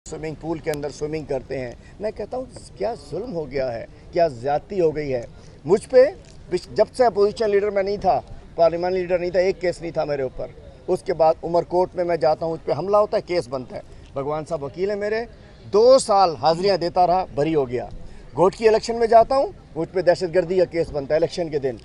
Swimming pool के अंदर swimming करते हैं। मैं कहता हूँ क्या जुल्म हो गया है, क्या ज़्यादती हो गई है मुझ पे। जब से अपोजिशन लीडर मैं नहीं था, पार्लियामेंट लीडर नहीं था, एक केस नहीं था मेरे ऊपर। उसके बाद उमरकोट में मैं जाता हूँ, उस पर हमला होता है, केस बनता है। भगवान साहब वकील है मेरे, 2 साल हाजिरियाँ देता रहा, बरी हो गया। घोट की इलेक्शन में जाता हूँ, मुझ पर दहशतगर्दी का केस बनता है इलेक्शन के दिन।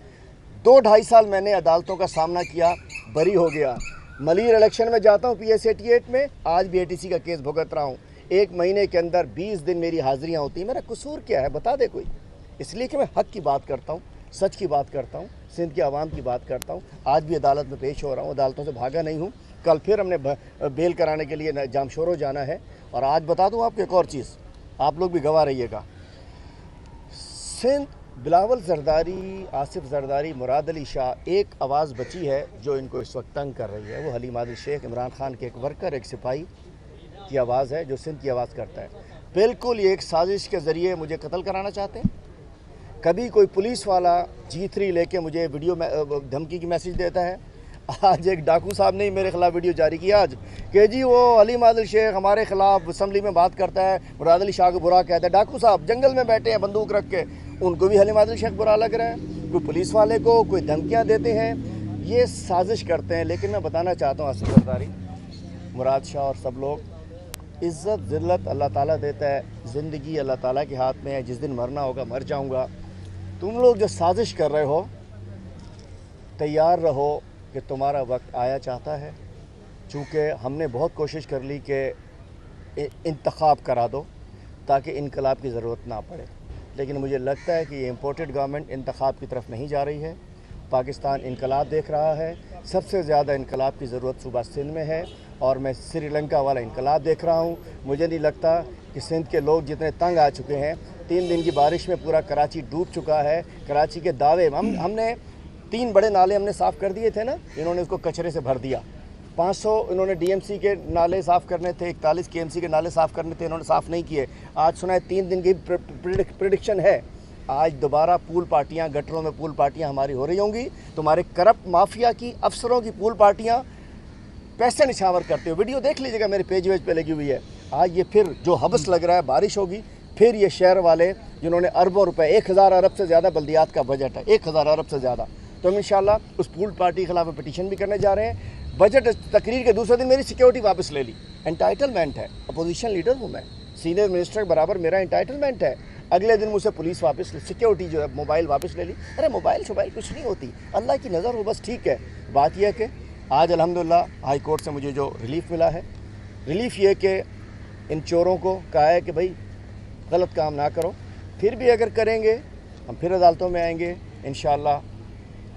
2-2.5 साल मैंने अदालतों का सामना किया, बरी हो गया। मलीर इलेक्शन में जाता हूँ PS 88 में, आज भी ATC का केस भुगत रहा हूँ। 1 महीने के अंदर 20 दिन मेरी हाजिरियाँ होती हैं। मेरा कसूर क्या है बता दे कोई। इसलिए कि मैं हक की बात करता हूँ, सच की बात करता हूँ, सिंध के आवाम की बात करता हूँ। आज भी अदालत में पेश हो रहा हूँ, अदालतों से भागा नहीं हूँ। कल फिर हमने बेल कराने के लिए जामशोरो जाना है। और आज बता दूँ आपको एक और चीज़, आप लोग भी गवाह रहिएगा। सिंध बिलावल जरदारी, आसिफ जरदारी, मुराद अली शाह, एक आवाज़ बची है जो इनको इस वक्त तंग कर रही है। वो हलीम आदिल शेख, इमरान खान के एक वर्कर, एक सिपाही की आवाज़ है जो सिंध की आवाज़ करता है। बिल्कुल ये एक साजिश के ज़रिए मुझे कत्ल कराना चाहते हैं। कभी कोई पुलिस वाला G3 लेके मुझे वीडियो धमकी की मैसेज देता है। आज एक डाकू साहब ने मेरे खिलाफ वीडियो जारी किया आज कि जी वो हलीम आदिल शेख हमारे खिलाफ असम्बली में बात करता है, मुराद अली शाह को बुरा कहता है। डाकू साहब जंगल में बैठे हैं बंदूक रख के, उनको भी हलीम आदिल शेख बुरा लग रहा है। कोई पुलिस वाले को कोई धमकियाँ देते हैं, ये साजिश करते हैं। लेकिन मैं बताना चाहता हूँ आसिफ जरदारी, मुराद शाह और सब लोग, इज़्ज़त ज़िल्लत अल्लाह ताला देता है, ज़िंदगी अल्लाह ताला के हाथ में है। जिस दिन मरना होगा मर जाऊँगा। तुम लोग जो साजिश कर रहे हो, तैयार रहो कि तुम्हारा वक्त आया चाहता है। चूँकि हमने बहुत कोशिश कर ली कि इंतखाब करा दो ताकि इनकलाब की ज़रूरत ना पड़े, लेकिन मुझे लगता है कि ये इम्पोर्टेड गवर्नमेंट इंतखाब की तरफ नहीं जा रही है। पाकिस्तान इनकलाब देख रहा है। सबसे ज़्यादा इनकलाब की ज़रूरत सूबा सिंध में है, और मैं श्रीलंका वाला इनकलाब देख रहा हूँ। मुझे नहीं लगता कि सिंध के लोग जितने तंग आ चुके हैं, 3 दिन की बारिश में पूरा कराची डूब चुका है। कराची के दावे हमने 3 बड़े नाले हमने साफ़ कर दिए थे ना, इन्होंने उसको कचरे से भर दिया। 500 इन्होंने DMC के नाले साफ़ करने थे, 41 KMC के नाले साफ़ करने थे, इन्होंने साफ़ नहीं किए। आज सुना है 3 दिन की प्रिडिक्शन है। आज दोबारा पूल पार्टियाँ, गटरों में पूल पार्टियाँ हमारी हो रही होंगी। तुम्हारे करप्ट माफिया की, अफसरों की पूल पार्टियाँ पैसे निछावर करते हो। वीडियो देख लीजिएगा, मेरे पेज वेज पे लगी हुई है। आज ये फिर जो हबस लग रहा है, बारिश होगी, फिर ये शहर वाले जिन्होंने अरबों रुपए, 1000 अरब से ज़्यादा बल्दियात का बजट है, 1000 अरब से ज़्यादा, तो हम इंशाल्लाह उस पूल पार्टी के खिलाफ पिटीशन भी करने जा रहे हैं। बजट तकरीर के दूसरे दिन मेरी सिक्योरिटी वापस ले ली। एंटाइटलमेंट है, अपोजिशन लीडर हूँ मैं, सीनियर मिनिस्टर के बराबर मेरा एंटाइटलमेंट है। अगले दिन मुझसे पुलिस वापस, सिक्योरिटी जो है मोबाइल वापस ले ली। अरे मोबाइल कुछ नहीं होती, अल्लाह की नज़र हो बस, ठीक है। बात यह है कि आज अल्हम्दुलिल्लाह हाई कोर्ट से मुझे जो रिलीफ मिला है, रिलीफ ये कि इन चोरों को कहा है कि भाई गलत काम ना करो। फिर भी अगर करेंगे हम फिर अदालतों में आएंगे, इंशाअल्लाह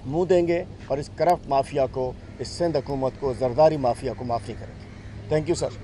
मुँह देंगे और इस करप्ट माफिया को, इस सिंध हुकूमत को, जरदारी माफिया को माफ़ नहीं करेंगे। Thank you sir.